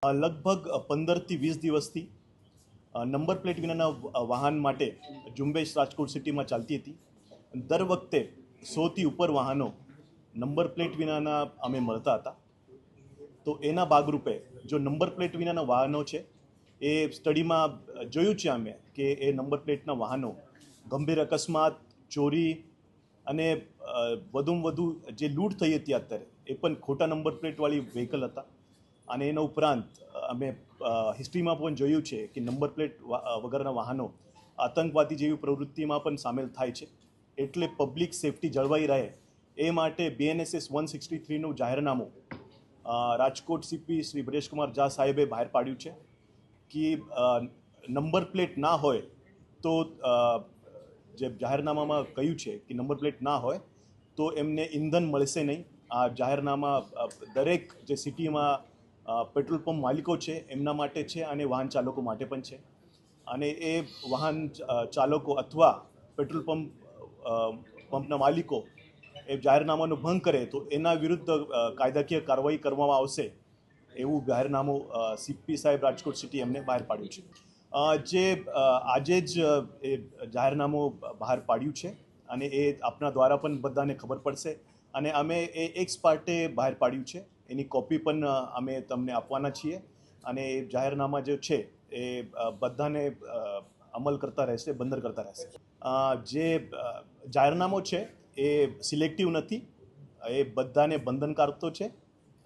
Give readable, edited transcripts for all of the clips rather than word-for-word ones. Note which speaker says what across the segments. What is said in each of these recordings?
Speaker 1: લગભગ 15 થી 20 દિવસથી નંબર પ્લેટ વિનાના વાહન માટે ઝુંબેશ રાજકોટ સિટીમાં ચાલતી હતી. દર વખતે 100 થી ઉપર વાહનો નંબર પ્લેટ વિનાના અમે મળતા હતા. તો એના ભાગરૂપે જો નંબર પ્લેટ વિનાના વાહનો છે એ સ્ટડીમાં જોયું છે અમે કે એ નંબર પ્લેટના વાહનો ગંભીર અકસ્માત, ચોરી અને વધુમાં વધુ જે લૂંટ થઈ હતી અત્યારે એ પણ ખોટા નંબર પ્લેટવાળી વ્હીકલ હતા. અને એના ઉપરાંત અમે હિસ્ટ્રીમાં પણ જોયું છે કે નંબર પ્લેટ વગરના વાહનો આતંકવાદી જેવી પ્રવૃત્તિમાં પણ સામેલ થાય છે. એટલે પબ્લિક સેફટી જળવાઈ રહે એ માટે BNSS 163નું જાહેરનામું રાજકોટ CP શ્રી બ્રેશકુમાર ઝા સાહેબે બહાર પાડ્યું છે કે નંબર પ્લેટ ના હોય તો જે જાહેરનામામાં કહ્યું છે કે નંબર પ્લેટ ના હોય તો એમને ઈંધણ મળશે નહીં. આ જાહેરનામા દરેક જે સિટીમાં પેટ્રોલ પંપ માલિકો છે એમના માટે છે અને વાહન ચાલકો માટે પણ છે. અને એ વાહન ચાલકો અથવા પેટ્રોલ પંપના માલિકો એ જાહેરનામાનો ભંગ કરે તો એના વિરુદ્ધ કાયદાકીય કાર્યવાહી કરવામાં આવશે એવું જાહેરનામું CP સાહેબ રાજકોટ સિટી એમને બહાર પાડ્યું છે. જે આજે જ એ જાહેરનામું બહાર પાડ્યું છે અને એ આપના દ્વારા પણ બધાને ખબર પડશે. અને અમે એ એક્સ પાર્ટે બહાર પાડ્યું છે, એની કોપી પણ અમે તમને આપવાના છીએ. અને એ જાહેરનામા જે છે એ બધાને અમલ કરતા રહેશે, બંદર કરતા રહેશે. જે જાહેરનામું છે એ સિલેક્ટિવ નથી, એ બધાને બંધનકારક તો છે.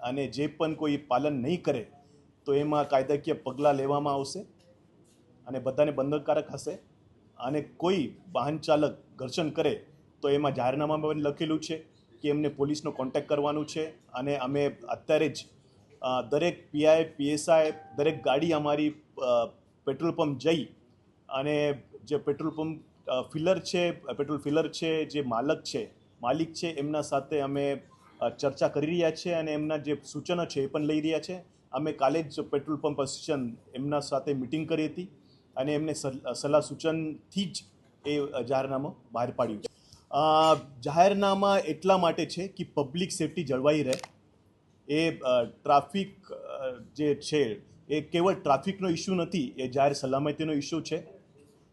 Speaker 1: અને જે પણ કોઈ પાલન નહીં કરે તો એમાં કાયદાકીય પગલાં લેવામાં આવશે અને બધાને બંધનકારક હશે. અને કોઈ વાહન ચાલક ઘર્ષણ કરે તો એમાં જાહેરનામામાં પણ લખેલું છે કે એમને પોલીસનો કોન્ટેક્ટ કરવાનું છે. અને અમે અત્યારે જ દરેક PI, PSI દરેક ગાડી અમારી પેટ્રોલ પંપ જઈ અને જે પેટ્રોલ પંપ પેટ્રોલ ફિલર છે, જે માલિક છે એમના સાથે અમે ચર્ચા કરી રહ્યા છીએ અને એમના જે સૂચનો છે એ પણ લઈ રહ્યા છે. અમે કાલે જ પેટ્રોલ પંપ એસોસિએશન એમના સાથે મિટિંગ કરી હતી અને એમને સલાહ સૂચનથી જ એ જાહેરનામું બહાર પાડ્યું છે. જાહેરનામા એટલા માટે છે કે પબ્લિક સેફટી જળવાઈ રહે. એ ટ્રાફિક જે છે એ કેવળ ટ્રાફિકનો ઇસ્યુ નથી, એ જાહેર સલામતીનો ઇસ્યુ છે.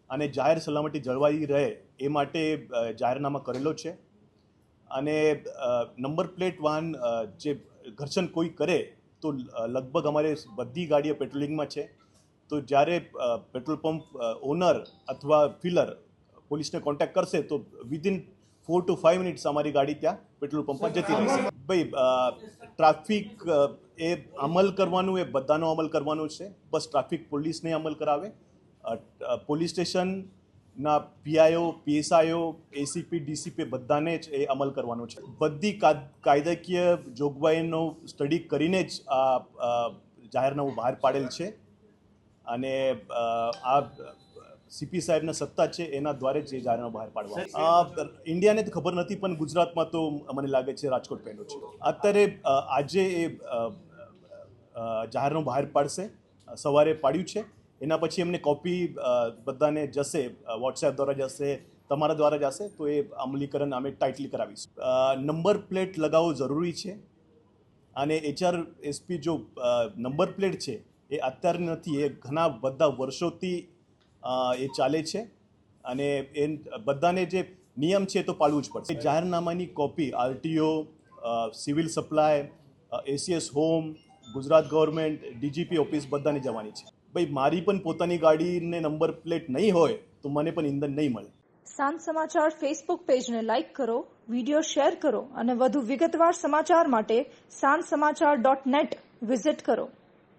Speaker 1: અને જાહેર સલામતી જળવાઈ રહે એ માટે જાહેરનામા કરેલો છે. અને નંબર પ્લેટ વાહન જે ઘર્ષણ કોઈ કરે તો લગભગ અમારે બધી ગાડીઓ પેટ્રોલિંગમાં છે. તો જ્યારે પેટ્રોલ પંપ ઓનર અથવા ફિલર પોલીસને કોન્ટેક્ટ કરશે તો વિધિન 4 to 5 મિનિટ્સ અમારી ગાડી ત્યાં પેટ્રોલ પંપ પર જતી રહેશે. ભાઈ ટ્રાફિક એ અમલ કરવાનું એ બધાનો અમલ કરવાનું છે. બસ ટ્રાફિક પોલીસને અમલ કરાવે. પોલીસ સ્ટેશનના PIO, PSIO, ACP, DCP બધાને જ એ અમલ કરવાનો છે. બધી કાયદાકીય જોગવાઈનો સ્ટડી કરીને જ આ જાહેરનામું બહાર પાડેલ છે. અને આ CP સાહેબના સત્તા છે એના દ્વારા જ એ જાહેરનામું બહાર પાડવા. ઇન્ડિયાને તો ખબર નથી પણ ગુજરાતમાં તો મને લાગે છે રાજકોટ પહેલો છે. અત્યારે આજે એ જાહેરનામું બહાર પાડશે, સવારે પાડ્યું છે. એના પછી એમને કોપી બધાને જશે, WhatsApp દ્વારા જશે, તમારા દ્વારા જશે. તો એ અમલીકરણ અમે ટાઇટલી કરાવીશું. નંબર પ્લેટ લગાવવો જરૂરી છે. અને HRSP જો નંબર પ્લેટ છે એ અત્યારે નથી, એ ઘણા બધા વર્ષોથી એ ચાલે છે. અને એ બધાને જે નિયમ છે તો પાળવું જ પડશે. જાહેરનામાની copy RTO, civil supply, ACS home, Gujarat government, DGP office બધાને જવાની છે. ભાઈ મારી પણ પોતાની ગાડીને નંબર પ્લેટ નહીં હોય તો મને પણ ઈંધણ નહીં મળે.
Speaker 2: સાંજ સમાચાર ફેસબુક પેજને લાઇક કરો, વિડીયો શેર કરો અને વધુ વિગતવાર સમાચાર માટે sanssamachar.net વિઝિટ કરો.